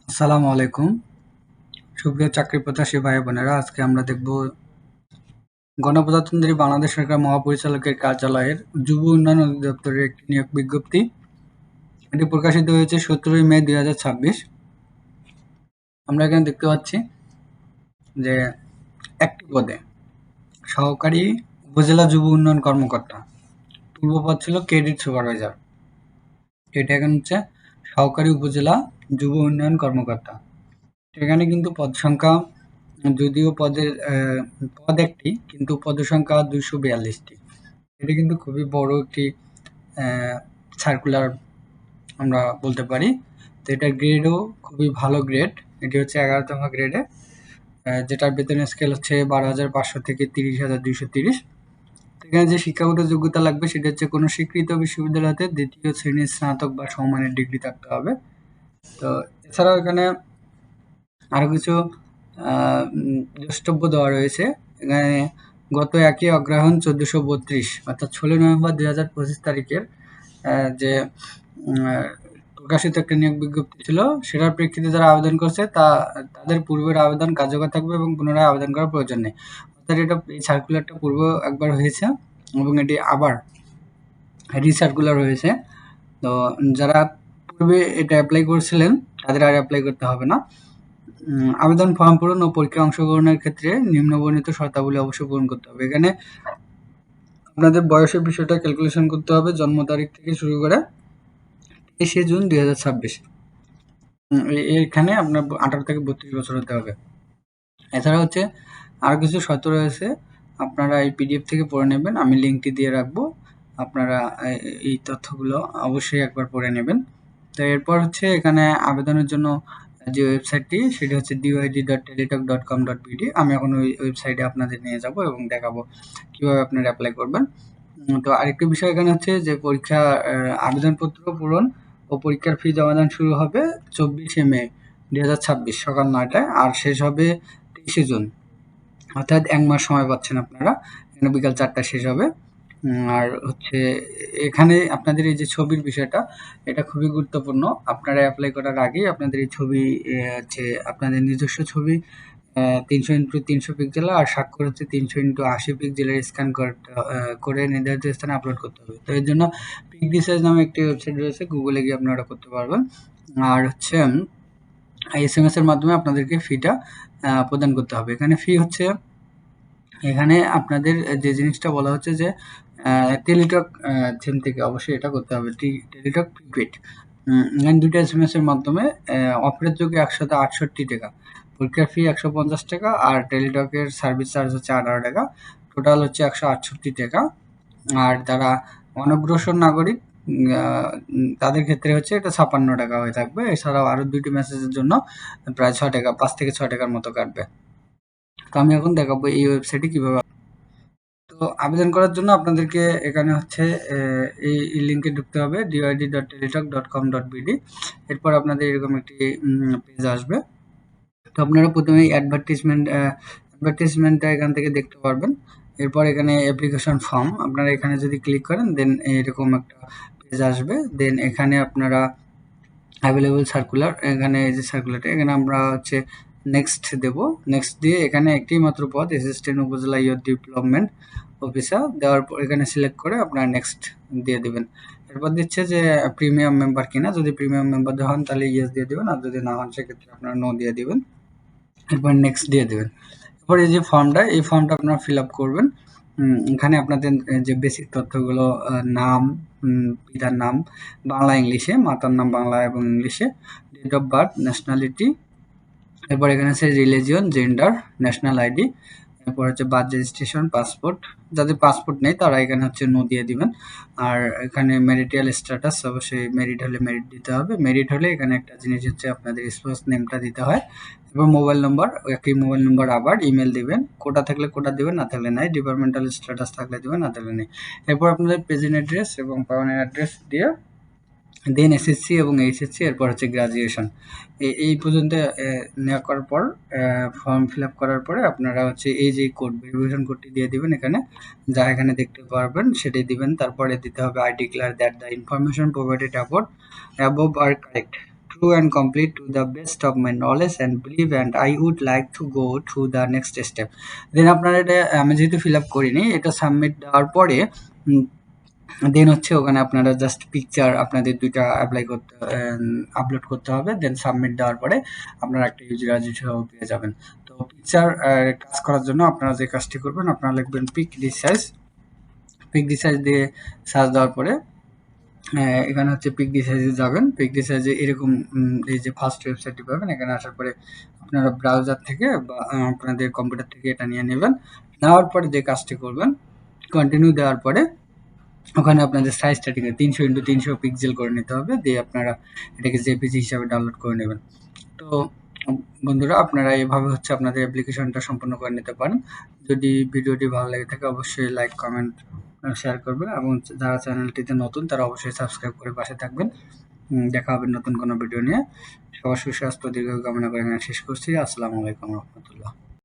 আসসালামু আলাইকুম। সুপ্রিয় চাকরি প্রত্যাশী ভাই বোনেরা, আজকে আমরা দেখব গণপ্রজাতন্ত্রী বাংলাদেশ সরকার মহাপরিচালকের কার্যালয়ের যুব উন্নয়ন অধিদপ্তরের একটি নিয়োগ বিজ্ঞপ্তি। এটি প্রকাশিত হয়েছে 17 মে 2026। আমরা এখানে দেখতে পাচ্ছি যে একটি পদে সহকারী উপজেলা যুব উন্নয়ন কর্মকর্তা, পূর্ব পদ ছিল ক্রেডিট সুপারভাইজার। এটা এখন হচ্ছে সহকারী উপজেলা যুব উন্নয়ন কর্মকর্তা। এখানে কিন্তু পদ সংখ্যা, যদিও পদ একটি, কিন্তু পদের সংখ্যা 242টি। এটি কিন্তু খুবই বড় একটি সার্কুলার আমরা বলতে পারি। তো এটার গ্রেডও খুবই ভালো গ্রেড। এটি হচ্ছে 11তম গ্রেডে, যেটার বেতন স্কেল হচ্ছে 12,500 থেকে 30,230। এখানে যে শিক্ষাগত যোগ্যতা লাগবে সেটা হচ্ছে কোনো স্বীকৃত বিশ্ববিদ্যালয় হতে 2য় শ্রেণীর স্নাতক বা সমমানের ডিগ্রি থাকতে হবে। তো এছাড়াও এখানে আরো কিছু দ্রষ্টব্য দেওয়া রয়েছে। এখানে গত 1 অগ্রহায়ণ 1432 অর্থাৎ 16 নভেম্বর 2025 তারিখের যে প্রকাশিত একটা নিয়োগ বিজ্ঞপ্তি ছিল, সেটার প্রেক্ষিতে যারা আবেদন করছে তাদের পূর্বের আবেদন কার্যকর থাকবে এবং পুনরায় আবেদন করার প্রয়োজন নেই। অর্থাৎ এই সার্কুলারটা পূর্বে একবার হয়েছে এবং এটি আবার রিসার্কুলার হয়েছে। তো যারা পূর্বে এটা অ্যাপ্লাই করেছিলেন তাদের আর অ্যাপ্লাই করতে হবে না। আবেদন ফর্ম পূরণ ও পরীক্ষায় অংশগ্রহণের ক্ষেত্রে নিম্নবর্ণিত শর্তাবলী অবশ্যই পূরণ করতে হবে। এখানে আপনাদের বয়সের বিষয়টা ক্যালকুলেশন করতে হবে, জন্ম তারিখ থেকে শুরু করে 23শে জুন 2026। এখানে আপনার 18 থেকে 32 বছর হতে হবে। এছাড়া হচ্ছে আরও কিছু শর্ত রয়েছে, আপনারা এই পিডিএফ থেকে পড়ে নেবেন, আমি লিঙ্কটি দিয়ে রাখবো। আপনারা এই তথ্যগুলো অবশ্যই একবার পড়ে নেবেন। তো এরপর হচ্ছে এখানে আবেদনের জন্য যে ওয়েবসাইটটি, সেটি হচ্ছে dyd.teletalk.com.bd। আমি এখন ওই ওয়েবসাইটে আপনাদের নিয়ে যাব এবং দেখাবো কিভাবে আপনারা অ্যাপ্লাই করবেন। তো আরেকটি বিষয় এখানে হচ্ছে যে পরীক্ষা আবেদনপত্র পূরণ ও পরীক্ষার ফি জমাদান শুরু হবে 24শে মে 2026 সকাল 9টায়, আর শেষ হবে 23শে জুন। অর্থাৎ 1 মাস সময় পাচ্ছেন আপনারা। এখানে বিকাল 4টায় শেষ হবে। আর হচ্ছে এখানে আপনাদের এই যে ছবির বিষয়টা, এটা খুবই গুরুত্বপূর্ণ। আপনারা অ্যাপ্লাই করার আগেই আপনাদের এই ছবি, হচ্ছে আপনাদের নিজস্ব ছবি 300x300 পিক্সেল, আর স্বাক্ষর হচ্ছে 300x80 পিক্সেলের স্ক্যান করে নির্ধারিত স্থানে আপলোড করতে হবে। তো এর জন্য পিক রিসার্চ নামে একটি ওয়েবসাইট রয়েছে, গুগলে গিয়ে আপনারা করতে পারবেন। আর হচ্ছে এসএমএস এর মাধ্যমে আপনাদেরকে ফিটা প্রদান করতে হবে। এখানে ফি হচ্ছে, এখানে আপনাদের যে জিনিসটা বলা হচ্ছে যে টেলিটক সিম থেকে অবশ্যই এটা করতে হবে, টেলিটক প্রিপেড। এখানে 2টা এসএমএস এর মাধ্যমে অপারেটযোগ্য 168 টাকা, পরীক্ষার ফি 150 টাকা, আর টেলিটকের সার্ভিস চার্জ হচ্ছে 18 টাকা। টোটাল হচ্ছে 168 টাকা। আর যারা অনগ্রসর নাগরিক তাদের ক্ষেত্রে হচ্ছে এটা 56 টাকা হয়ে থাকবে। এছাড়াও আরও 2টি মেসেজের জন্য প্রায় 6 টাকা, 5 থেকে 6 টাকার মতো কাটবে। তো আমি এখন দেখাবো এই ওয়েবসাইটে কিভাবে। তো আবেদন করার জন্য আপনাদেরকে এখানে হচ্ছে এই লিঙ্কে ঢুকতে হবে, dyd.teletalk.com.bd। এরপর আপনাদের এরকম একটি পেজ আসবে। তো আপনারা প্রথমে অ্যাডভার্টিজমেন্টটা এখান থেকে দেখতে পারবেন। এরপর এখানে অ্যাপ্লিকেশন ফর্ম, আপনারা এখানে যদি ক্লিক করেন দেন এরকম একটা পেজ আসবে। দেন এখানে আপনারা অ্যাভেলেবল সার্কুলার, এখানে এই যে সার্কুলারটা, এখানে আমরা হচ্ছে নেক্সট দেব। নেক্সট দিয়ে এখানে একটি মাত্র পদ, অ্যাসিস্ট্যান্ট উপজেলা ইয়ুথ ডেভেলপমেন্ট অফিসার, দেওয়ার পর এখানে সিলেক্ট করে আপনারা নেক্সট দিয়ে দেবেন। এরপর দিচ্ছে যে প্রিমিয়াম মেম্বার কিনা, যদি প্রিমিয়াম মেম্বার হন তাহলে ইয়েস দিয়ে দেবেন, আর যদি না হন সেক্ষেত্রে আপনারা নো দিয়ে দেবেন। এরপর নেক্সট দিয়ে দেবেন। এরপর এই যে ফর্মটা, এই ফর্মটা আপনারা ফিল আপ করবেন। এখানে আপনাদের যে বেসিক তথ্যগুলো, নাম, পিতার নাম বাংলা ইংলিশে, মাতার নাম বাংলা এবং ইংলিশে, ডেট অফ বার্থ, ন্যাশনালিটি, এরপর এখানে আছে রিলিজিয়ন, জেন্ডার, ন্যাশনাল আইডি, এরপর হচ্ছে বার্থ রেজিস্ট্রেশন, পাসপোর্ট। যাদের পাসপোর্ট নেই তারা এখানে হচ্ছে নো দিয়ে দিবেন। আর এখানে ম্যারিটাল স্ট্যাটাস, অবশ্যই মেরিট হলে মেরিট দিতে হবে। মেরিট হলে এখানে একটা জিনিস হচ্ছে আপনাদের স্পোর্টস নেমটা দিতে হয়। এবার মোবাইল নম্বর, একই মোবাইল নম্বর, আবার ইমেল দিবেন, কোটা থাকলে কোটা দিবেন, না থাকলে নাই, ডিপার্টমেন্টাল স্ট্যাটাস থাকলে দিবেন, না থাকলে নেই। এরপর আপনাদের প্রেজেন্ট অ্যাড্রেস এবং পার্মানেন্ট অ্যাড্রেস দিয়ে দেন এসএসসি এবং এইচএসসি, এরপর হচ্ছে গ্রাজুয়েশন। এই পর্যন্ত নেওয়া করার পর ফর্ম ফিল আপ করার পরে আপনারা হচ্ছে এই যে কোড, ভেরিফিকেশন কোডটি দিয়ে দিবেন। এখানে যা এখানে দেখতে পারবেন সেটাই দিবেন। তারপরে দিতে হবে I declare that the information provided above are correct, true and complete to the best of my knowledge and belief, and I would like to go to the next step. দেন আপনারা এটা আমি যেহেতু ফিল আপ করিনি, এটা submit দেওয়ার পরে দেন হচ্ছে ওখানে আপনারা জাস্ট পিকচার আপনাদের দুইটা অ্যাপ্লাই করতে আপলোড করতে হবে। দেন সাবমিট দেওয়ার পরে আপনারা একটা ইউজার রেজিস্ট্রেশন পেয়ে যাবেন। তো পিকচার কাজ করার জন্য আপনারা যে কাজটি করবেন, আপনারা লিখবেন পিক রিসাইজ। পিক রিসাইজ দিয়ে সার্চ দেওয়ার পরে এখানে হচ্ছে পিক রিসাইজে যাবেন। পিক রিসাইজে এরকম এই যে ফার্স্ট ওয়েবসাইটটি পাবেন। এখানে আসার পরে আপনারা ব্রাউজার থেকে বা আপনাদের কম্পিউটার থেকে এটা নিয়ে নেবেন। নেওয়ার পরে যে কাজটি করবেন, কন্টিনিউ দেওয়ার পরে ওখানে আপনাদের সাইজটা ঠিক আছে 300x300 পিক্সেল করে নিতে হবে। দিয়ে আপনারা এটাকে জেপিজি হিসাবে ডাউনলোড করে নেবেন। তো বন্ধুরা, আপনারা এভাবে হচ্ছে আপনাদের অ্যাপ্লিকেশনটা সম্পূর্ণ করে নিতে পারেন। যদি ভিডিওটি ভালো লেগে থাকে অবশ্যই লাইক, কমেন্ট, শেয়ার করবেন এবং যারা চ্যানেলটিতে নতুন তারা অবশ্যই সাবস্ক্রাইব করে পাশে থাকবেন। দেখা হবে নতুন কোনো ভিডিও নিয়ে। সবার সুস্বাস্থ্য দীর্ঘায়ু কামনা করে এখানে শেষ করছি। আসসালামু আলাইকুম রহমতুল্লাহ।